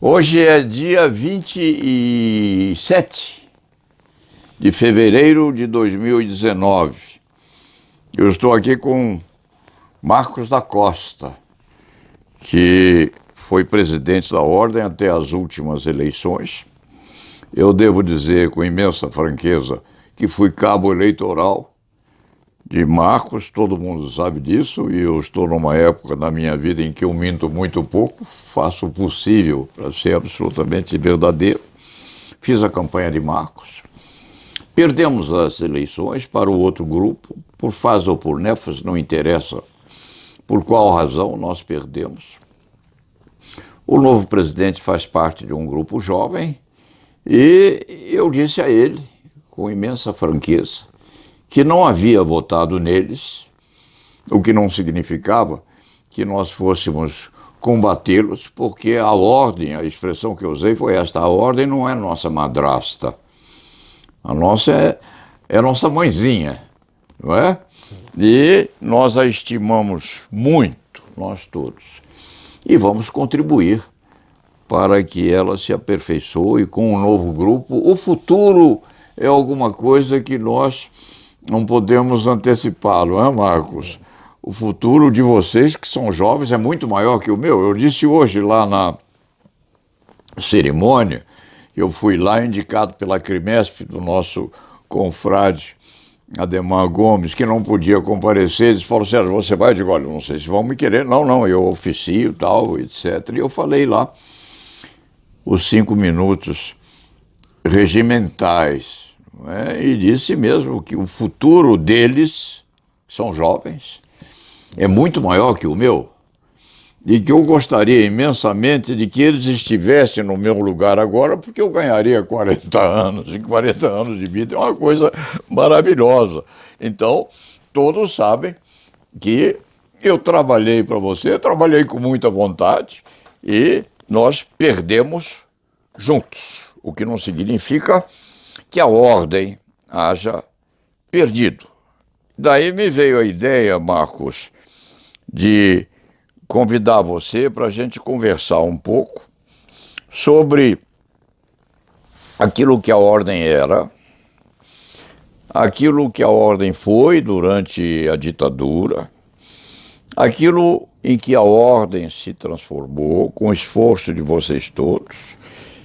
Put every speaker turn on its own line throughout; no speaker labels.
Hoje é dia 27 de fevereiro de 2019. Eu estou aqui com Marcos da Costa, que foi presidente da Ordem até as últimas eleições. Eu devo dizer com imensa franqueza que fui cabo eleitoral de Marcos, todo mundo sabe disso, e eu estou numa época da minha vida em que eu minto muito pouco, faço o possível para ser absolutamente verdadeiro. Fiz a campanha de Marcos. Perdemos as eleições para o outro grupo, por faz ou por nefas, não interessa por qual razão nós perdemos. O novo presidente faz parte de um grupo jovem e eu disse a ele, com imensa franqueza, que não havia votado neles, o que não significava que nós fôssemos combatê-los, porque a ordem, a expressão que eu usei foi esta: a ordem não é nossa madrasta, a nossa é nossa mãezinha, não é? E nós a estimamos muito, nós todos, e vamos contribuir para que ela se aperfeiçoe com um novo grupo. O futuro é alguma coisa que nós não podemos antecipá-lo, não é, Marcos? O futuro de vocês, que são jovens, é muito maior que o meu. Eu disse hoje lá na cerimônia, eu fui lá indicado pela Crimesp, do nosso confrade Ademar Gomes, que não podia comparecer. Eles falaram: Sérgio, você vai? Eu digo: olha, não sei se vão me querer. Não, eu oficio, tal, etc. E eu falei lá os 5 minutos regimentais, e disse mesmo que o futuro deles, são jovens, é muito maior que o meu, e que eu gostaria imensamente de que eles estivessem no meu lugar agora, porque eu ganharia 40 anos, e 40 anos de vida é uma coisa maravilhosa. Então, todos sabem que eu trabalhei para você, trabalhei com muita vontade, e nós perdemos juntos, o que não significa que a ordem haja perdido. Daí me veio a ideia, Marcos, de convidar você para a gente conversar um pouco sobre aquilo que a ordem era, aquilo que a ordem foi durante a ditadura, aquilo em que a ordem se transformou com o esforço de vocês todos,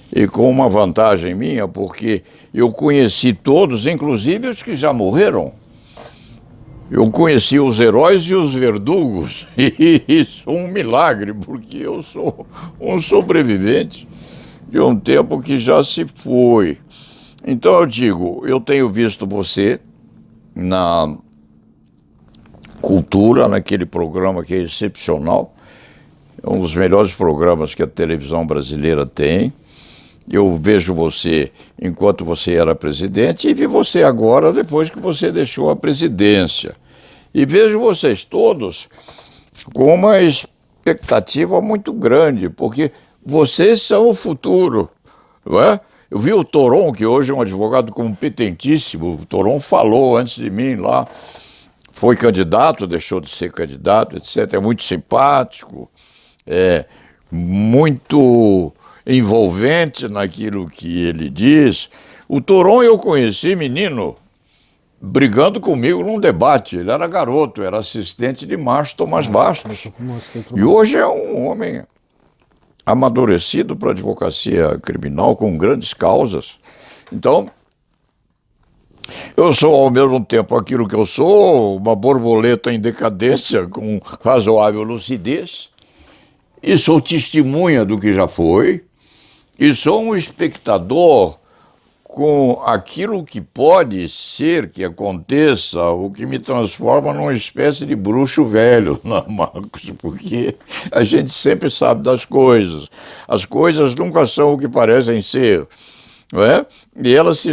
e com uma vantagem minha, porque eu conheci todos, inclusive os que já morreram. Eu conheci os heróis e os verdugos, e isso é um milagre, porque eu sou um sobrevivente de um tempo que já se foi. Então eu digo, eu tenho visto você na Cultura, naquele programa que é excepcional, é um dos melhores programas que a televisão brasileira tem. Eu vejo você enquanto você era presidente e vi você agora depois que você deixou a presidência. E vejo vocês todos com uma expectativa muito grande, porque vocês são o futuro, não é? Eu vi o Toron, que hoje é um advogado competentíssimo. O Toron falou antes de mim lá, foi candidato, deixou de ser candidato, etc. É muito simpático, é muito envolvente naquilo que ele diz. O Toron eu conheci menino, brigando comigo num debate. Ele era garoto, era assistente de Márcio Tomás Bastos. E hoje é um homem amadurecido para a advocacia criminal, com grandes causas. Então, eu sou ao mesmo tempo aquilo que eu sou, uma borboleta em decadência, com razoável lucidez, e sou testemunha do que já foi, e sou um espectador com aquilo que pode ser que aconteça, o que me transforma numa espécie de bruxo velho, não, Marcos? Porque a gente sempre sabe das coisas. As coisas nunca são o que parecem ser, não é? E elas se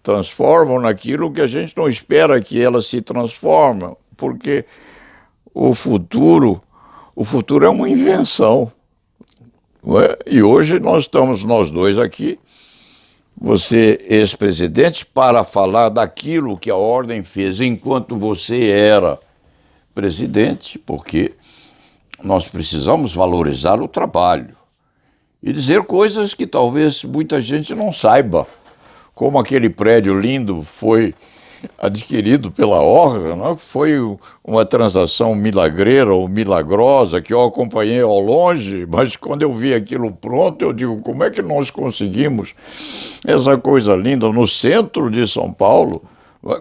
transformam naquilo que a gente não espera que elas se transformem, porque o futuro é uma invenção. E hoje nós estamos, nós dois aqui, você ex-presidente, para falar daquilo que a ordem fez enquanto você era presidente, porque nós precisamos valorizar o trabalho. e dizer coisas que talvez muita gente não saiba, como aquele prédio lindo foi adquirido pela Orla, não é? Foi uma transação milagreira ou milagrosa que eu acompanhei ao longe, mas quando eu vi aquilo pronto, eu digo, como é que nós conseguimos essa coisa linda no centro de São Paulo?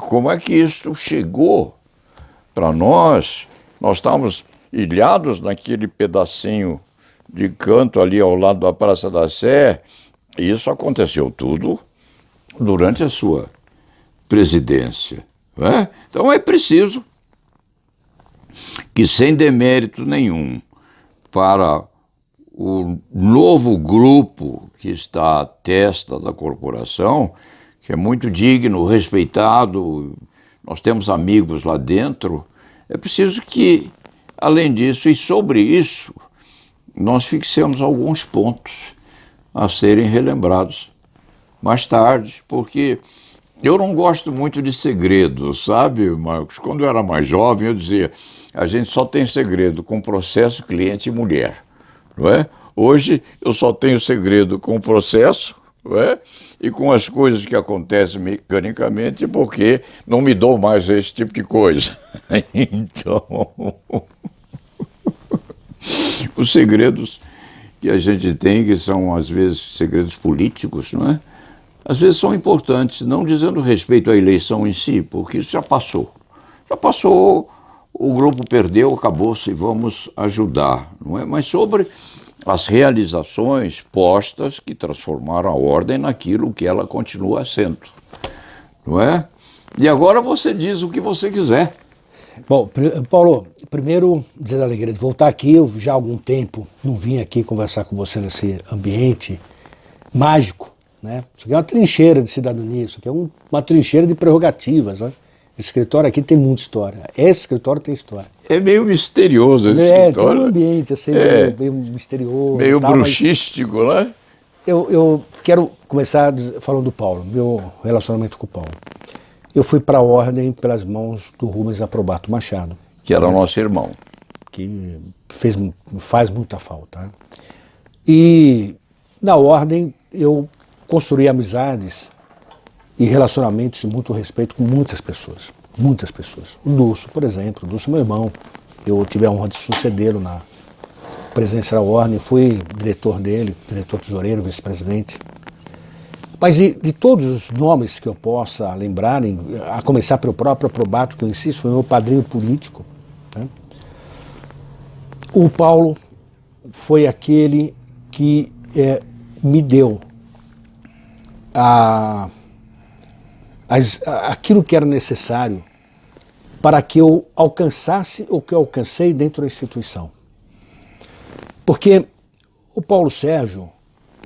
Como é que isso chegou para nós? Nós estávamos ilhados naquele pedacinho de canto ali ao lado da Praça da Sé, e isso aconteceu tudo durante a sua presidência. Não é? Então é preciso que, sem demérito nenhum, para o novo grupo que está à testa da corporação, que é muito digno, respeitado, nós temos amigos lá dentro, é preciso que, além disso e sobre isso, nós fixemos alguns pontos a serem relembrados mais tarde, porque eu não gosto muito de segredo, sabe, Marcos? Quando eu era mais jovem, eu dizia, a gente só tem segredo com processo, cliente e mulher, não é? Hoje eu só tenho segredo com o processo, não é? E com as coisas que acontecem mecanicamente, porque não me dou mais esse tipo de coisa. Então, os segredos que a gente tem, que são às vezes segredos políticos, não é? Às vezes são importantes, não dizendo respeito à eleição em si, porque isso já passou. Já passou, o grupo perdeu, acabou-se, vamos ajudar, não é? Mas sobre as realizações postas que transformaram a ordem naquilo que ela continua sendo, não é? E agora você diz o que você quiser.
Bom, Paulo, primeiro dizer a alegria de voltar aqui. Eu já há algum tempo não vim aqui conversar com você nesse ambiente mágico, né? Isso aqui é uma trincheira de cidadania, isso aqui é uma trincheira de prerrogativas, né? Esse escritório aqui tem muita história. Esse escritório tem história.
É meio misterioso esse escritório.
Tem um ambiente assim, meio misterioso.
Meio bruxístico, né?
Eu quero começar falando do Paulo, meu relacionamento com o Paulo. Eu fui para a ordem pelas mãos do Rubens Aprobato Machado.
Que era o nosso irmão.
Que faz muita falta, né? E na ordem eu construí amizades e relacionamentos de muito respeito com muitas pessoas. Muitas pessoas. O Dulce, por exemplo. O Dulce é meu irmão. Eu tive a honra de sucedê-lo na presidência da ordem. Fui diretor dele, diretor tesoureiro, vice-presidente. Mas de todos os nomes que eu possa lembrar, a começar pelo próprio Aprobato, que eu insisto, foi meu padrinho político, né? O Paulo foi aquele que me deu aquilo que era necessário para que eu alcançasse o que eu alcancei dentro da instituição. Porque o Paulo Sérgio,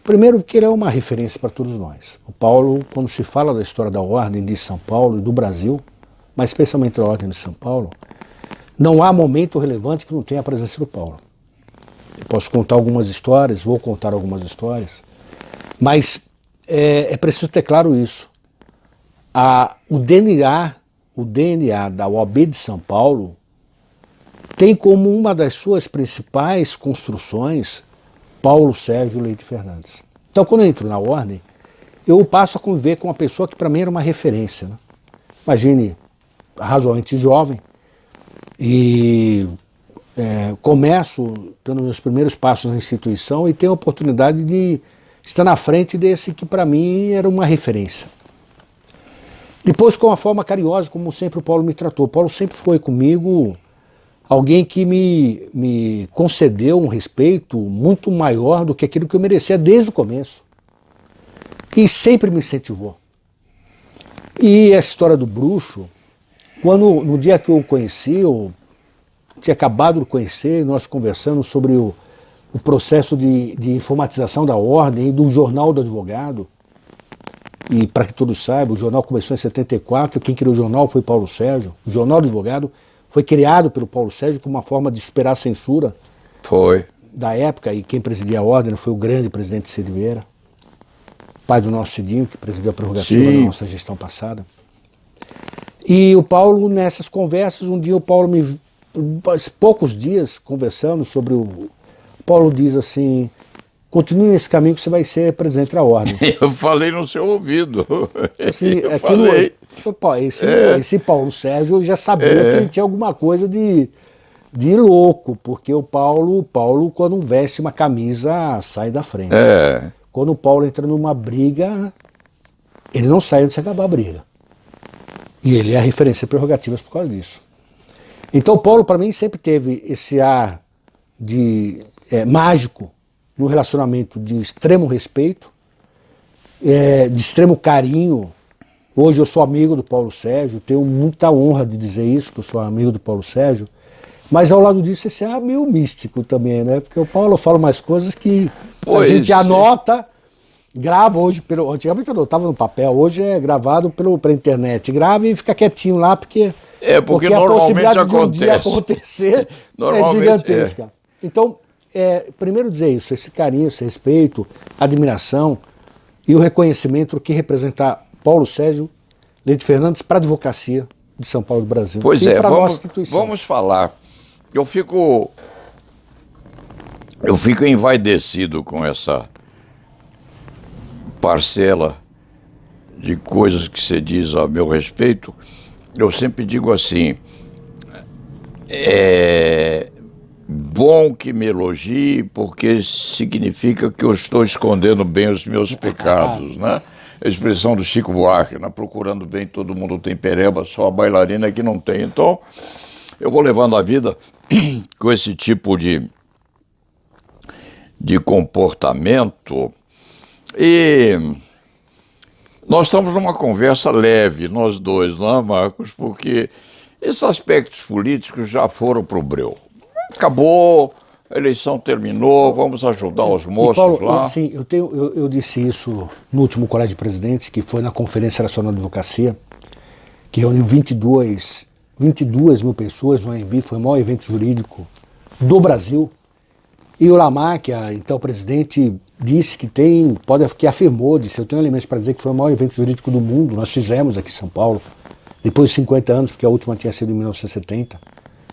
primeiro que ele é uma referência para todos nós. O Paulo, quando se fala da história da Ordem de São Paulo e do Brasil, mas especialmente da Ordem de São Paulo, não há momento relevante que não tenha a presença do Paulo. Eu posso contar algumas histórias, vou contar algumas histórias, mas é preciso ter claro isso. O DNA da OAB de São Paulo tem como uma das suas principais construções Paulo Sérgio Leite Fernandes. Então, quando eu entro na ordem, eu passo a conviver com uma pessoa que para mim era uma referência, né? Imagine, razoavelmente jovem, e começo dando meus primeiros passos na instituição e tenho a oportunidade de estar na frente desse que para mim era uma referência. Depois, com a forma carinhosa, como sempre o Paulo me tratou. O Paulo sempre foi comigo alguém que me concedeu um respeito muito maior do que aquilo que eu merecia desde o começo. E sempre me incentivou. E essa história do bruxo, no dia que eu o conheci, eu tinha acabado de conhecer, nós conversando sobre o processo de informatização da ordem e do Jornal do Advogado. E para que todos saibam, o jornal começou em 74, quem criou o jornal foi Paulo Sérgio. O Jornal do Advogado foi criado pelo Paulo Sérgio como uma forma de superar a censura da época, e quem presidia a ordem foi o grande presidente Cid Vieira, pai do nosso Cidinho, que presidiu a prerrogativa na nossa gestão passada. E o Paulo, nessas conversas, um dia o Paulo poucos dias conversando sobre o Paulo diz assim, continue nesse caminho que você vai ser presidente da ordem.
Eu falei no seu ouvido.
Assim,
Eu falei.
Esse Paulo Sérgio já sabia que ele tinha alguma coisa de louco, porque o Paulo, quando veste uma camisa, sai da frente. Quando o Paulo entra numa briga, ele não sai antes de acabar a briga. E ele é a referência de prerrogativas por causa disso. Então o Paulo, para mim, sempre teve esse ar de mágico, no relacionamento de extremo respeito, de extremo carinho. Hoje eu sou amigo do Paulo Sérgio, tenho muita honra de dizer isso, que eu sou amigo do Paulo Sérgio, mas ao lado disso esse é meio místico também, né? Porque o Paulo fala umas coisas que a gente anota, grava hoje, antigamente eu anotava no papel, hoje é gravado pela internet, grava e fica quietinho lá, porque
porque
a
normalmente
possibilidade de um dia
acontece.
é gigantesca. Então, primeiro dizer isso, esse carinho, esse respeito, admiração e o reconhecimento que representa Paulo Sérgio Leite Fernandes para a advocacia de São Paulo do Brasil.
Pois
e para a nossa instituição.
Vamos falar. Eu fico envaidecido com essa parcela de coisas que você diz a meu respeito. Eu sempre digo assim, é bom que me elogie, porque significa que eu estou escondendo bem os meus pecados, né? A expressão do Chico Buarque, né? Procurando bem, todo mundo tem pereba, só a bailarina que não tem. Então, eu vou levando a vida com esse tipo de comportamento e nós estamos numa conversa leve, nós dois, não é, Marcos? Porque esses aspectos políticos já foram para o breu. Acabou, a eleição terminou, vamos ajudar os moços
Paulo,
lá.
Assim, eu disse isso no último Colégio de Presidentes, que foi na Conferência Nacional de Advocacia, que reuniu 22 mil pessoas no AMB, foi o maior evento jurídico do Brasil. E o Lamarck, então presidente, disse que afirmou, disse, eu tenho elementos para dizer que foi o maior evento jurídico do mundo, nós fizemos aqui em São Paulo, depois de 50 anos, porque a última tinha sido em 1970,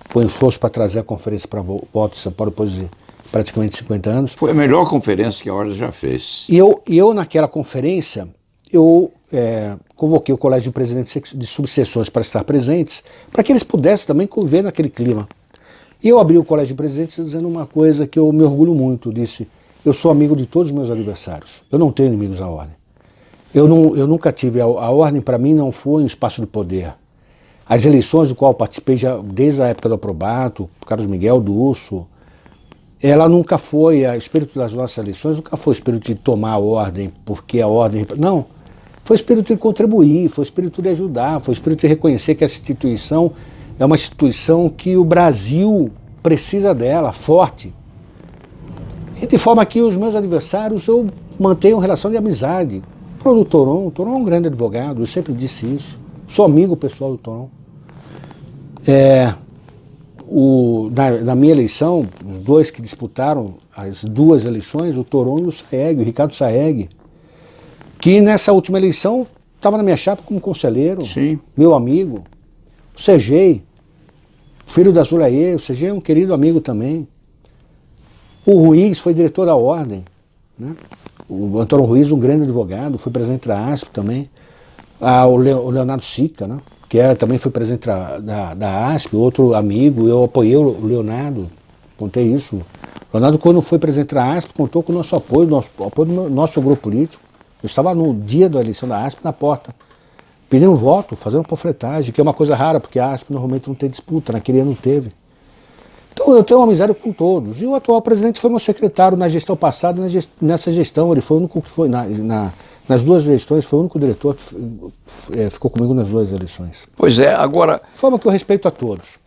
foi um esforço para trazer a conferência para voto de São Paulo depois de praticamente 50 anos.
Foi a melhor conferência que a Ordem já fez.
E eu naquela conferência, convoquei o Colégio de Presidentes de Subseções para estar presentes, para que eles pudessem também conviver naquele clima. E eu abri o Colégio de Presidentes dizendo uma coisa que eu me orgulho muito, disse, eu sou amigo de todos os meus adversários, eu não tenho inimigos à Ordem. Eu nunca tive, a Ordem para mim não foi um espaço de poder. As eleições do qual eu participei já desde a época do Aprobato, Carlos Miguel, do Urso, ela nunca foi, o espírito das nossas eleições nunca foi o espírito de tomar a Ordem, porque a Ordem... Não, foi o espírito de contribuir, foi o espírito de ajudar, foi o espírito de reconhecer que essa instituição é uma instituição que o Brasil precisa dela, forte. E de forma que os meus adversários eu mantenho relação de amizade. O Toron é um grande advogado, eu sempre disse isso. Sou amigo pessoal do Toron. Na minha eleição, os dois que disputaram as duas eleições, o Toron e o Ricardo Saeg, que nessa última eleição estava na minha chapa como conselheiro,
Sim.
Meu amigo. O Segei, filho da Zulaê, o Segei é um querido amigo também. O Ruiz foi diretor da Ordem, né? O Antônio Ruiz, um grande advogado, foi presidente da ASP também. O Leonardo Sica, né? Que também foi presidente da ASP, outro amigo, eu apoiei o Leonardo, contei isso. O Leonardo, quando foi presidente da ASP, contou com o nosso apoio, do nosso grupo político. Eu estava no dia da eleição da ASP na porta, pedindo voto, fazendo panfletagem, que é uma coisa rara, porque a ASP normalmente não tem disputa, naquele ano não teve. Então eu tenho uma amizade com todos. E o atual presidente foi meu secretário na gestão passada, nessa gestão. Ele foi o único que foi, nas duas gestões, foi o único diretor que ficou comigo nas duas eleições.
Pois é, agora...
De forma que eu respeito a todos.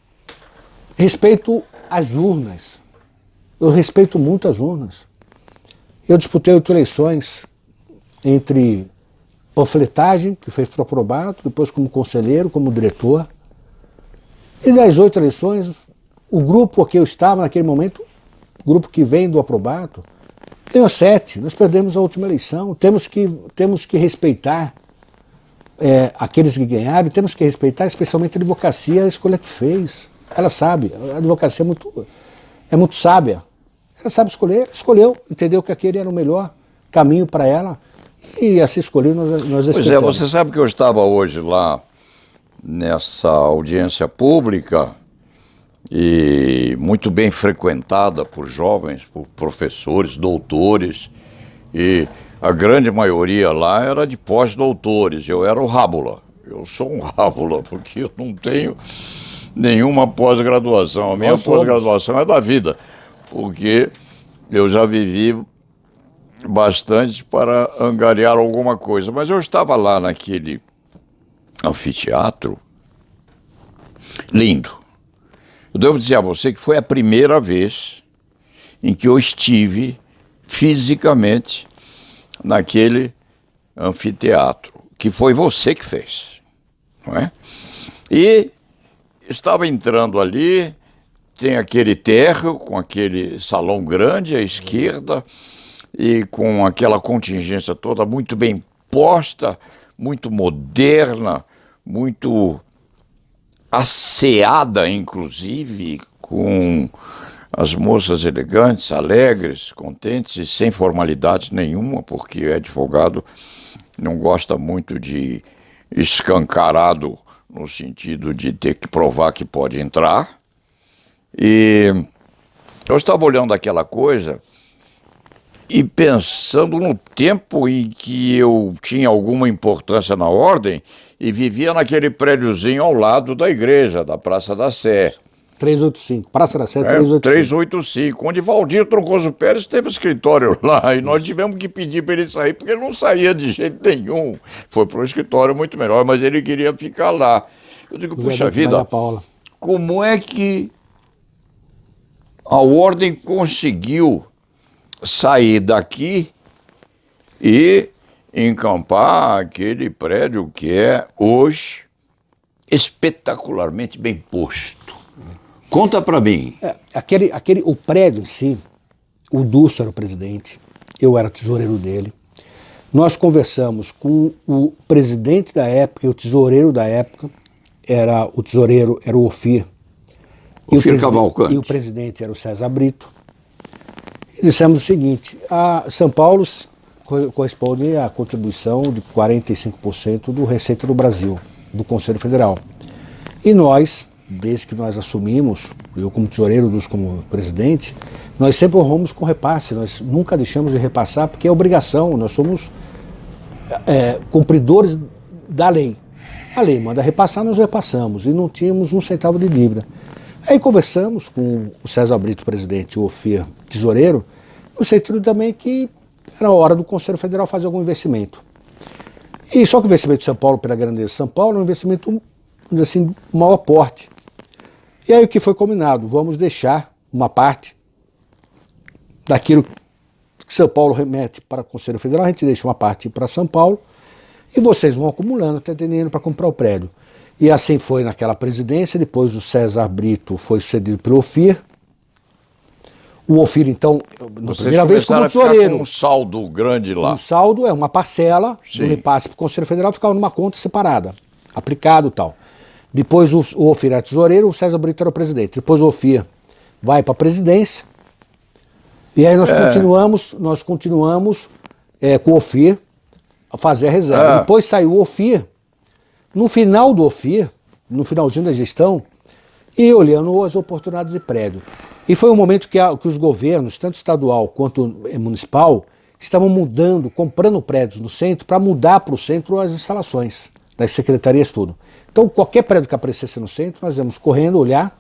Respeito as urnas. Eu respeito muito as urnas. Eu disputei 8 eleições entre panfletagem, que fez para o Aprobato, depois como conselheiro, como diretor. E das 8 eleições, o grupo a que eu estava naquele momento, o grupo que vem do Aprobato, ganhou 7. Nós perdemos a última eleição. Temos que respeitar aqueles que ganharam, e temos que respeitar especialmente a advocacia, a escolha que fez. Ela sabe, a advocacia é muito sábia. Ela sabe escolher, escolheu, entendeu que aquele era o melhor caminho para ela e assim escolheu, nós
Pois é,
respeitamos.
você sabe que eu estava hoje lá nessa audiência pública e muito bem frequentada por jovens, por professores, doutores, e a grande maioria lá era de pós-doutores. Eu era o rábula. Eu sou um rábula, porque eu não tenho nenhuma pós-graduação. A minha
Nós somos.
pós-graduação é da vida, porque eu já vivi bastante para angariar alguma coisa. Mas eu estava lá naquele anfiteatro, lindo. Eu devo dizer a você que foi a primeira vez em que eu estive fisicamente naquele anfiteatro, que foi você que fez, não é? E estava entrando ali, tem aquele térreo com aquele salão grande à esquerda e com aquela contingência toda muito bem posta, muito moderna, muito asseada, inclusive, com as moças elegantes, alegres, contentes e sem formalidade nenhuma, porque advogado não gosta muito de escancarado no sentido de ter que provar que pode entrar. E eu estava olhando aquela coisa e pensando no tempo em que eu tinha alguma importância na ordem e vivia naquele prédiozinho ao lado da igreja, da Praça da Sé.
385, Praça da Sé, 385.
385, onde Valdir Troncoso Pérez teve escritório lá e nós tivemos que pedir para ele sair, porque ele não saía de jeito nenhum. Foi para um escritório muito melhor, mas ele queria ficar lá. Eu digo, puxa vida,
Paula.
como é que a ordem conseguiu sair daqui e encampar aquele prédio que é hoje espetacularmente bem posto? Conta para mim.
O prédio em si, o Dulce era o presidente, eu era tesoureiro dele. Nós conversamos com o presidente da época e o tesoureiro da época, o tesoureiro era o Ofir.
Ofir Cavalcante.
E o presidente era o César Brito. E dissemos o seguinte, a São Paulo corresponde à contribuição de 45% do Receita do Brasil, do Conselho Federal. E nós, desde que nós assumimos, eu como tesoureiro, Dulce como presidente, nós sempre honramos com repasse, nós nunca deixamos de repassar, porque é obrigação, nós somos cumpridores da lei. A lei manda repassar, nós repassamos, e não tínhamos um centavo de dívida. Aí conversamos com o César Brito, presidente, e o Ofir, tesoureiro, no sentido também que era hora do Conselho Federal fazer algum investimento. E só que o investimento de São Paulo, pela grandeza de São Paulo, é um investimento, assim, maior porte. E aí o que foi combinado? Vamos deixar uma parte daquilo que São Paulo remete para o Conselho Federal, a gente deixa uma parte para São Paulo e vocês vão acumulando até ter dinheiro para comprar o prédio. E assim foi naquela presidência, depois o César Brito foi sucedido pelo Ofir. O Ofir, então, na primeira vez como tesoureiro.
Com um saldo grande lá.
Um saldo é uma parcela
Sim.
do repasse para o Conselho Federal, ficava numa conta separada, aplicado e tal. Depois o Ofir era tesoureiro, o César Brito era o presidente. Depois o Ofir vai para a presidência. E aí nós continuamos com o Ofir a fazer a reserva. Depois saiu o Ofir. No final do Ofir, no finalzinho da gestão, e olhando as oportunidades de prédio. E foi um momento que os governos, tanto estadual quanto municipal, estavam mudando, comprando prédios no centro para mudar para o centro as instalações das secretarias, tudo. Então, qualquer prédio que aparecesse no centro, nós íamos correndo, olhar,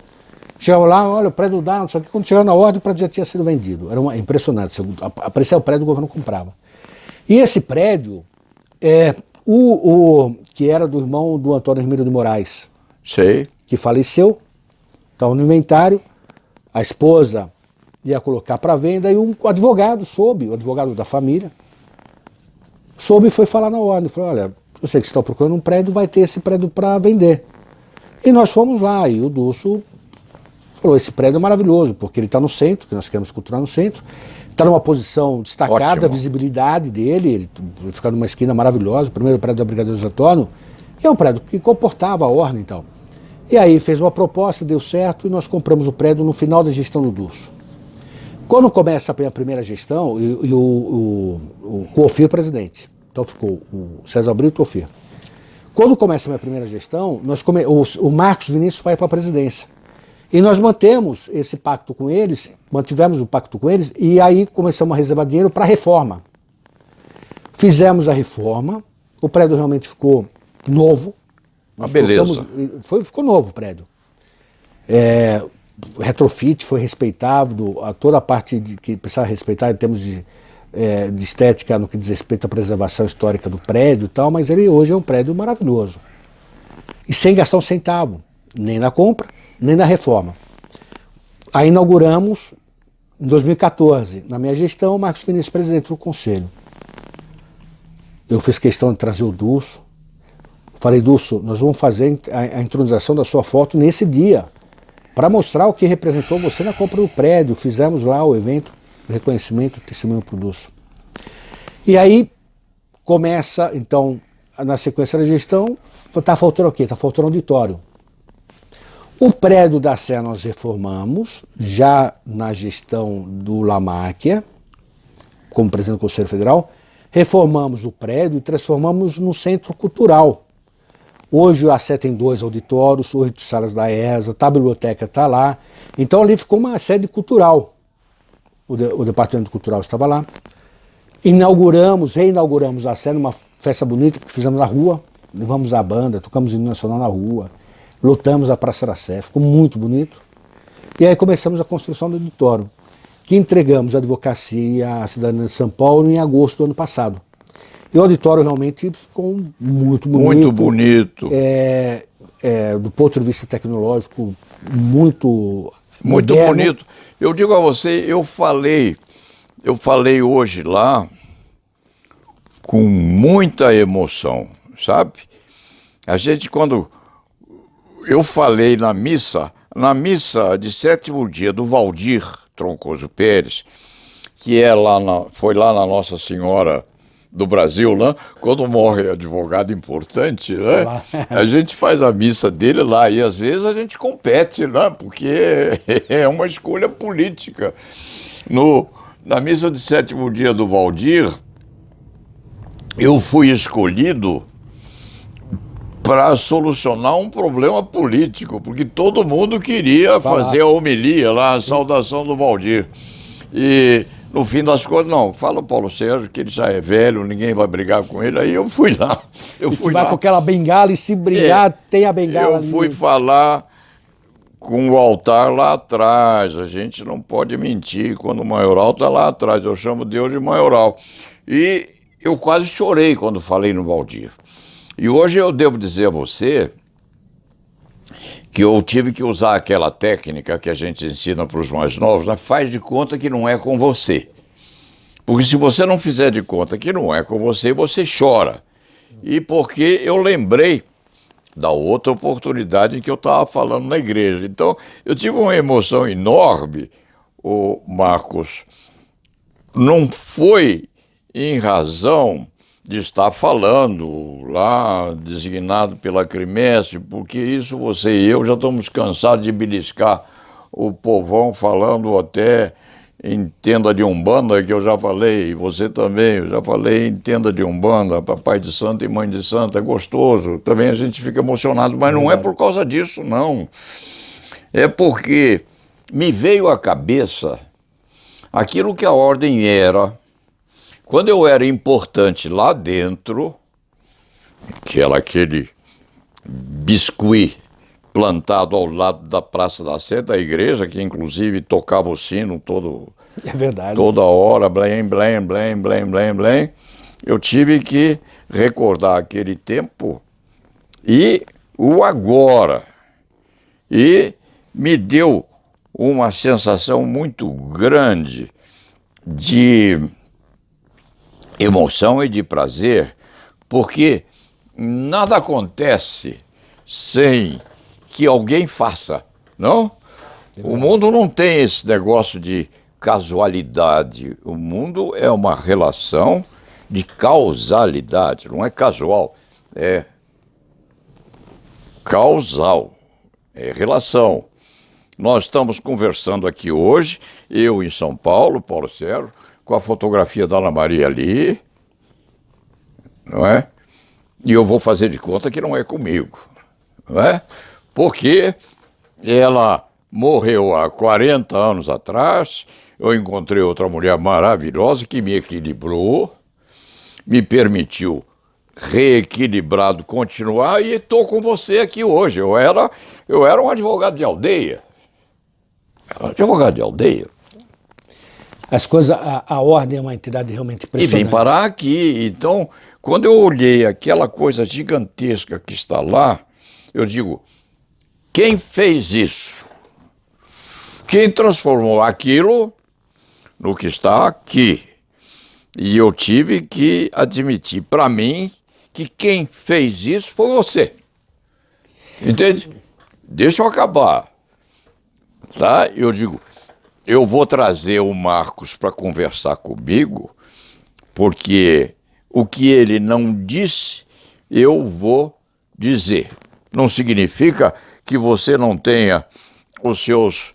chegava lá, olha, o prédio dá, não sei o que, quando chegava na ordem, o prédio já tinha sido vendido. Era impressionante, aparecia o prédio, o governo comprava. E esse prédio, que era do irmão do Antônio Hermílio de Moraes,
Sei.
que faleceu, estava no inventário, a esposa ia colocar para venda e o advogado soube, o advogado da família, soube e foi falar na ordem, falou, olha, eu sei que você está procurando um prédio, vai ter esse prédio para vender. E nós fomos lá, e o Dulce falou, esse prédio é maravilhoso, porque ele está no centro, que nós queremos culturar no centro, está numa posição destacada,
Ótimo.
A visibilidade dele, ele fica numa esquina maravilhosa, o primeiro prédio da Brigadeiro José Antônio, e é um prédio que comportava a ordem e tal. E aí fez uma proposta, deu certo, e nós compramos o prédio no final da gestão do Dulce. Quando começa a primeira gestão, e o Tofir presidente, então ficou o César Brito e o Tofir. Quando começa a minha primeira gestão, o Marcos Vinícius vai para a presidência. E nós mantemos esse pacto com eles, mantivemos o pacto com eles, e aí começamos a reservar dinheiro para a reforma. Fizemos a reforma, o prédio realmente ficou novo.
Beleza.
Ficou novo o prédio. Retrofit foi respeitado, toda a parte que precisava respeitar em termos de estética no que diz respeito à preservação histórica do prédio e tal, mas ele hoje é um prédio maravilhoso. E sem gastar um centavo, nem na compra, nem na reforma. Aí inauguramos, em 2014, na minha gestão, Marcos Vinícius, presidente do conselho. Eu fiz questão de trazer o Dulso. Falei, Dulso, nós vamos fazer a intronização da sua foto nesse dia, para mostrar o que representou você na compra do prédio. Fizemos lá o evento de reconhecimento, testemunho para o Dulso. E aí começa, então, na sequência da gestão, está faltando o quê? Está faltando auditório. O prédio da Sé nós reformamos, já na gestão do Lamáquia, como presidente do Conselho Federal, reformamos o prédio e transformamos no centro cultural. Hoje a Sé tem 2 auditórios, 8 salas da ESA, a biblioteca está lá. Então ali ficou uma sede cultural. O departamento cultural estava lá. Reinauguramos a Sé numa festa bonita que fizemos na rua. Levamos a banda, tocamos hino nacional na rua. Lotamos a Praça da Sé, ficou muito bonito. E aí começamos a construção do auditório, que entregamos à advocacia e à cidadania de São Paulo em agosto do ano passado. E o auditório realmente ficou muito bonito.
Muito bonito.
Do ponto de vista tecnológico, muito
moderno. Bonito. Eu digo a você, eu falei hoje lá com muita emoção, sabe? A gente, quando eu falei na missa de 7º dia do Valdir Troncoso Pérez, que foi lá na Nossa Senhora do Brasil, né? Quando morre advogado importante, né? A gente faz a missa dele lá e às vezes a gente compete, né? Porque é uma escolha política. Na missa de 7º dia do Valdir, eu fui escolhido para solucionar um problema político, porque todo mundo queria fazer a homilia lá, a saudação do Valdir. E no fim das contas, não, fala o Paulo Sérgio que ele já é velho, ninguém vai brigar com ele, aí eu fui lá.
Vai com aquela bengala e se brigar, tem a bengala.
Eu fui falar com o altar lá atrás, a gente não pode mentir quando o maioral está lá atrás, eu chamo Deus de maioral. E eu quase chorei quando falei no Valdir. E hoje eu devo dizer a você que eu tive que usar aquela técnica que a gente ensina para os mais novos, né? Faz de conta que não é com você. Porque se você não fizer de conta que não é com você, você chora. E porque eu lembrei da outra oportunidade que eu estava falando na igreja. Então, eu tive uma emoção enorme, Marcos. Não foi em razão de estar falando lá, designado pela Crimestre, porque isso você e eu já estamos cansados de beliscar o povão falando até em tenda de Umbanda, que eu já falei, e você também, eu já falei em tenda de Umbanda, papai de santo e mãe de santo, é gostoso, também a gente fica emocionado, mas não é por causa disso, não. É porque me veio à cabeça aquilo que a ordem era. Quando eu era importante lá dentro, que era aquele biscuit plantado ao lado da Praça da Sé, da igreja, que inclusive tocava o sino toda hora, blém, blém, blém, blém, blém, blém, eu tive que recordar aquele tempo e o agora. E me deu uma sensação muito grande de emoção e de prazer, porque nada acontece sem que alguém faça, não? O mundo não tem esse negócio de casualidade. O mundo é uma relação de causalidade, não é casual, é causal, é relação. Nós estamos conversando aqui hoje, eu em São Paulo, Paulo Sérgio, com a fotografia da Ana Maria ali, não é? E eu vou fazer de conta que não é comigo, não é? Porque ela morreu há 40 anos atrás, eu encontrei outra mulher maravilhosa que me equilibrou, me permitiu reequilibrado continuar e estou com você aqui hoje. Eu era um advogado de aldeia. Advogado de aldeia.
As coisas, a ordem é uma entidade realmente
E
impressionante.
vim parar aqui. Então, quando eu olhei aquela coisa gigantesca que está lá, eu digo, quem fez isso? Quem transformou aquilo no que está aqui? E eu tive que admitir para mim que quem fez isso foi você. Entende? Deixa eu acabar. Tá? Eu digo, eu vou trazer o Marcos para conversar comigo, porque o que ele não disse, eu vou dizer. Não significa que você não tenha os seus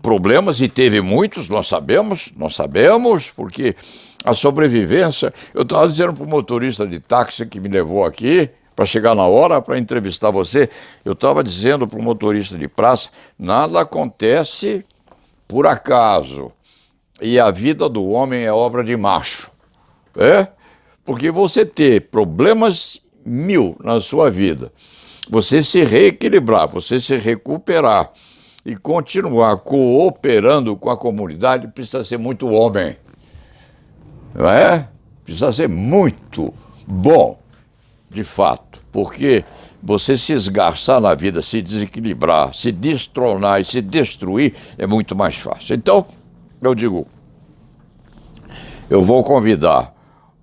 problemas, e teve muitos, nós sabemos, porque a sobrevivência... Eu estava dizendo para o motorista de táxi que me levou aqui, para chegar na hora, para entrevistar você, eu estava dizendo para o motorista de praça, nada acontece por acaso, e a vida do homem é obra de macho. Porque você ter problemas 1000 na sua vida, você se reequilibrar, você se recuperar e continuar cooperando com a comunidade, precisa ser muito homem. Não é? Precisa ser muito bom, de fato, porque você se esgarçar na vida, se desequilibrar, se destronar e se destruir é muito mais fácil. Então, eu digo, eu vou convidar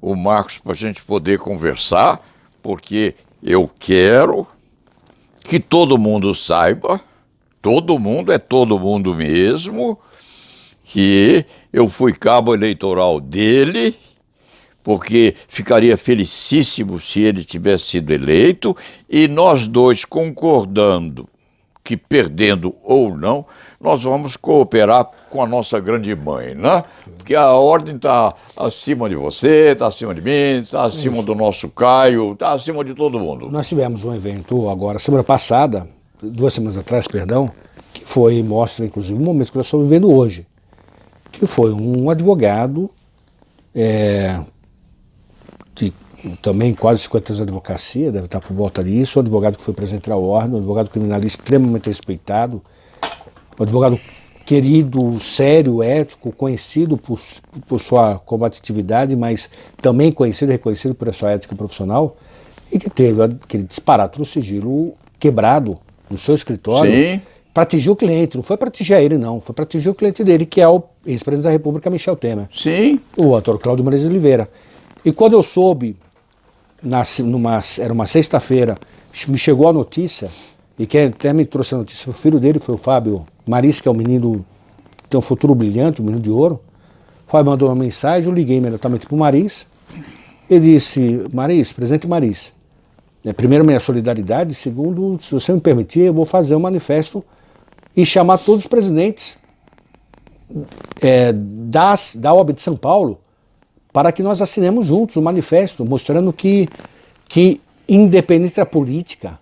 o Marcos para a gente poder conversar, porque eu quero que todo mundo saiba, todo mundo é todo mundo mesmo, que eu fui cabo eleitoral dele, porque ficaria felicíssimo se ele tivesse sido eleito, e nós dois concordando que, perdendo ou não, nós vamos cooperar com a nossa grande mãe, né? Porque a ordem está acima de você, está acima de mim, está acima do nosso Caio, está acima de todo mundo.
Nós tivemos um evento agora, semana passada, 2 semanas atrás, perdão, que foi, mostra inclusive um momento que nós estamos vivendo hoje, que foi um advogado, de também quase 50 anos de advocacia, deve estar por volta disso, um advogado que foi presidente da ordem, um advogado criminalista extremamente respeitado, um advogado querido, sério, ético, conhecido por sua combatividade, mas também conhecido e reconhecido por sua ética profissional, e que teve aquele disparate do sigilo quebrado no seu escritório.
Sim.
Para atingir o cliente, não foi para atingir ele não, foi para atingir o cliente dele, que é o ex-presidente da República, Michel Temer.
Sim.
O Antônio Cláudio Marques de Oliveira. E quando eu soube, era uma sexta-feira, me chegou a notícia, e quem até me trouxe a notícia, o filho dele foi o Fábio Maris, que é um menino, tem um futuro brilhante, um menino de ouro. O Fábio mandou uma mensagem, eu liguei imediatamente para o Maris, e disse, Maris, presidente Maris, primeiro, minha solidariedade, segundo, se você me permitir, eu vou fazer um manifesto e chamar todos os presidentes da OAB de São Paulo para que nós assinemos juntos um manifesto mostrando que independente da política,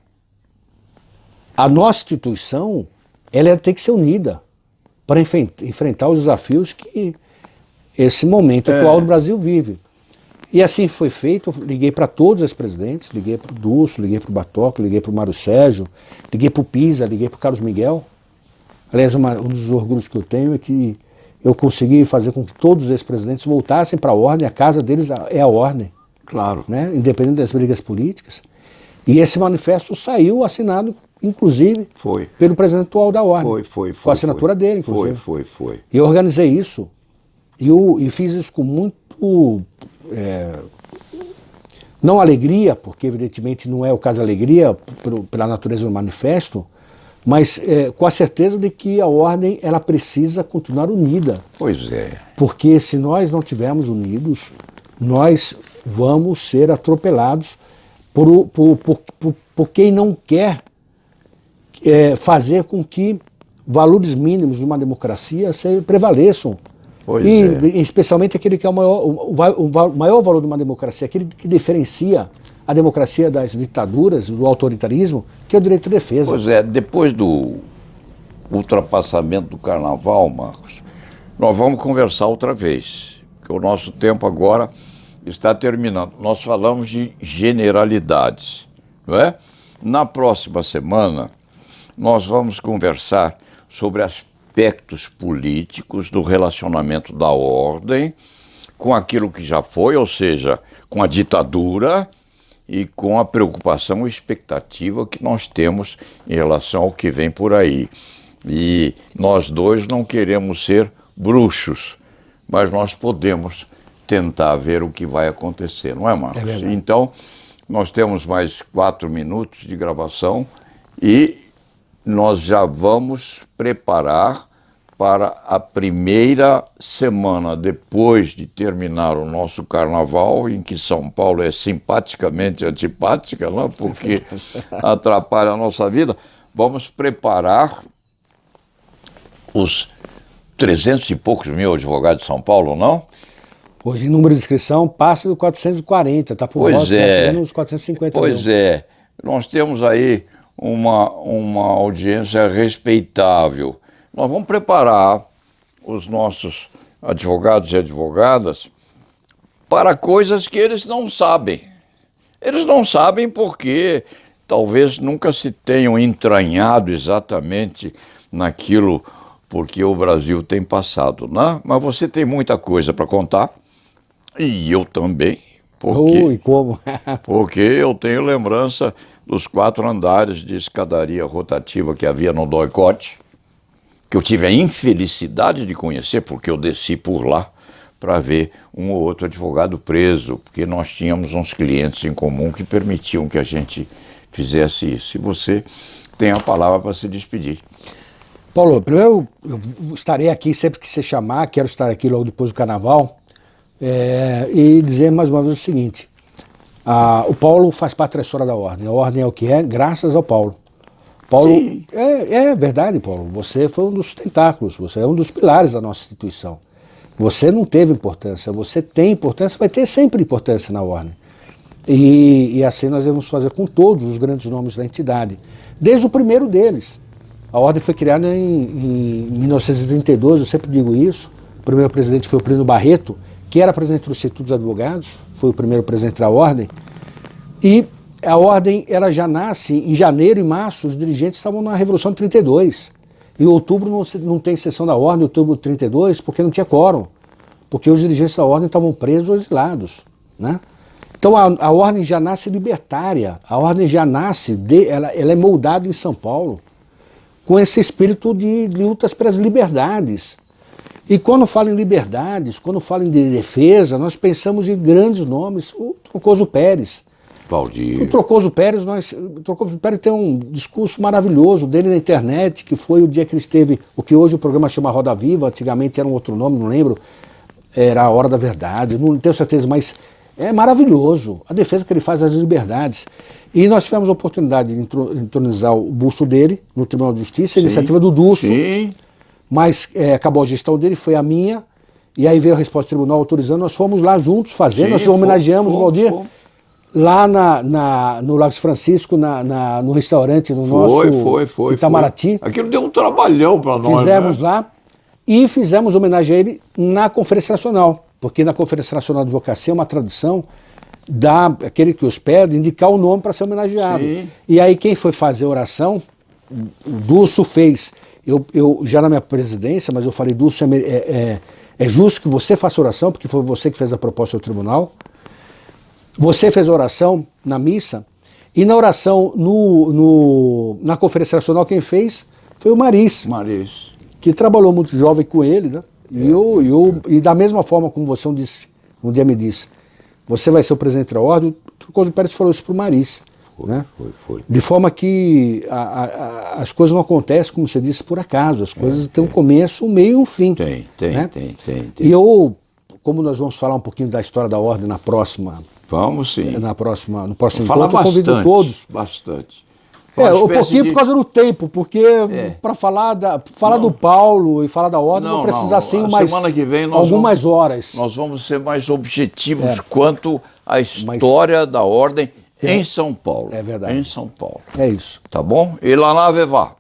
a nossa instituição ela tem que ser unida para enfrentar os desafios que esse momento atual do Brasil vive. E assim foi feito, eu liguei para todos os presidentes, liguei para o Dulce, liguei para o Batoca, liguei para o Mário Sérgio, liguei para o Pisa, liguei para o Carlos Miguel. Aliás, um dos orgulhos que eu tenho é que eu consegui fazer com que todos os ex-presidentes voltassem para a ordem, a casa deles é a ordem.
Claro.
Né? Independente das brigas políticas. E esse manifesto saiu assinado, inclusive, pelo presidente atual da ordem.
Foi.
Com a assinatura dele, inclusive.
Foi.
E eu organizei isso, e fiz isso com muito... não alegria, porque evidentemente não é o caso de alegria pela natureza do manifesto, mas com a certeza de que a ordem ela precisa continuar unida.
Pois é.
Porque se nós não estivermos unidos, nós vamos ser atropelados por quem não quer fazer com que valores mínimos de uma democracia prevaleçam.
Pois
Especialmente aquele que é o maior valor de uma democracia, aquele que diferencia a democracia das ditaduras, do autoritarismo, que é o direito de defesa.
Pois é, depois do ultrapassamento do carnaval, Marcos, nós vamos conversar outra vez, porque o nosso tempo agora está terminando. Nós falamos de generalidades, não é? Na próxima semana, nós vamos conversar sobre aspectos políticos do relacionamento da ordem com aquilo que já foi, ou seja, com a ditadura e com a preocupação e expectativa que nós temos em relação ao que vem por aí. E nós dois não queremos ser bruxos, mas nós podemos tentar ver o que vai acontecer, não é, Marcos?
É verdade.
Então, nós temos mais 4 minutos de gravação e nós já vamos preparar para a primeira semana depois de terminar o nosso carnaval, em que São Paulo é simpaticamente antipática, não? Porque atrapalha a nossa vida. Vamos preparar os 300 e poucos mil advogados de São Paulo, não?
Hoje, o número de inscrição passa do 440, está por volta dos 450 mil.
Pois é, nós temos aí uma audiência respeitável. Nós vamos preparar os nossos advogados e advogadas para coisas que eles não sabem. Eles não sabem porque talvez nunca se tenham entranhado exatamente naquilo porque o Brasil tem passado, né? Mas você tem muita coisa para contar, e eu também,
E como?
porque eu tenho lembrança dos 4 andares de escadaria rotativa que havia no Doicote, que eu tive a infelicidade de conhecer, porque eu desci por lá para ver um ou outro advogado preso, porque nós tínhamos uns clientes em comum que permitiam que a gente fizesse isso. E você tem a palavra para se despedir.
Paulo, primeiro eu estarei aqui sempre que você chamar, quero estar aqui logo depois do carnaval, e dizer mais uma vez o seguinte: o Paulo faz parte da história da Ordem. A Ordem é o que é, graças ao Paulo. Paulo,
Sim.
é verdade, Paulo. Você foi um dos tentáculos, você é um dos pilares da nossa instituição. Você não teve importância, você tem importância, vai ter sempre importância na Ordem. E assim nós vamos fazer com todos os grandes nomes da entidade, desde o primeiro deles. A Ordem foi criada em 1932, eu sempre digo isso. O primeiro presidente foi o Plínio Barreto, que era presidente do Instituto dos Advogados, foi o primeiro presidente da Ordem. E a Ordem ela já nasce em janeiro e março, os dirigentes estavam na Revolução de 32. Em outubro não tem sessão da Ordem, outubro de 32, porque não tinha quórum. Porque os dirigentes da Ordem estavam presos ou exilados, né? Então a Ordem já nasce libertária, a Ordem já nasce, ela é moldada em São Paulo, com esse espírito de lutas pelas liberdades. E quando fala em liberdades, quando fala em defesa, nós pensamos em grandes nomes. O Trocoso Pérez.
Valdir.
O Trocoso Pérez tem um discurso maravilhoso dele na internet, que foi o dia que ele esteve, o que hoje o programa chama Roda Viva, antigamente era um outro nome, não lembro, era a Hora da Verdade, não tenho certeza, mas é maravilhoso a defesa que ele faz das liberdades. E nós tivemos a oportunidade de entronizar o busto dele no Tribunal de Justiça, a iniciativa do Dulce, mas acabou a gestão dele, foi a minha, e aí veio a resposta do tribunal autorizando, nós fomos lá juntos fazendo, nós homenageamos o Valdir lá no Lago Francisco, no restaurante, no nosso Itamaraty.
Aquilo deu um trabalhão para nós.
Fizemos lá e fizemos homenagem a ele na Conferência Nacional, porque na Conferência Nacional de Advocacia é uma tradição aquele que hospeda indicar o nome para ser homenageado.
Sim.
E aí quem foi fazer a oração, o Dulce fez. Eu já na minha presidência, mas eu falei, Dulce, é justo que você faça oração, porque foi você que fez a proposta ao tribunal. Você fez a oração na missa, e na oração na Conferência Nacional quem fez foi o Maris, que trabalhou muito jovem com ele, né? E da mesma forma como você um dia me disse, você vai ser o presidente da Ordem, o Trocoso Pérez falou isso para o Maris. Né?
Foi.
De forma que as coisas não acontecem, como você disse, por acaso. As coisas têm um começo, um meio e um fim. Tem. E como nós vamos falar um pouquinho da história da Ordem na próxima...
Vamos sim.
No próximo encontro, eu convido todos.
Bastante.
Um pouquinho por causa do tempo, porque para falar do Paulo e falar da ordem, vou precisar assim
semana que vem
algumas horas.
Nós vamos ser mais objetivos quanto à história da ordem em São Paulo.
É verdade.
Em São Paulo.
É isso.
Tá bom? E lá na Vevá.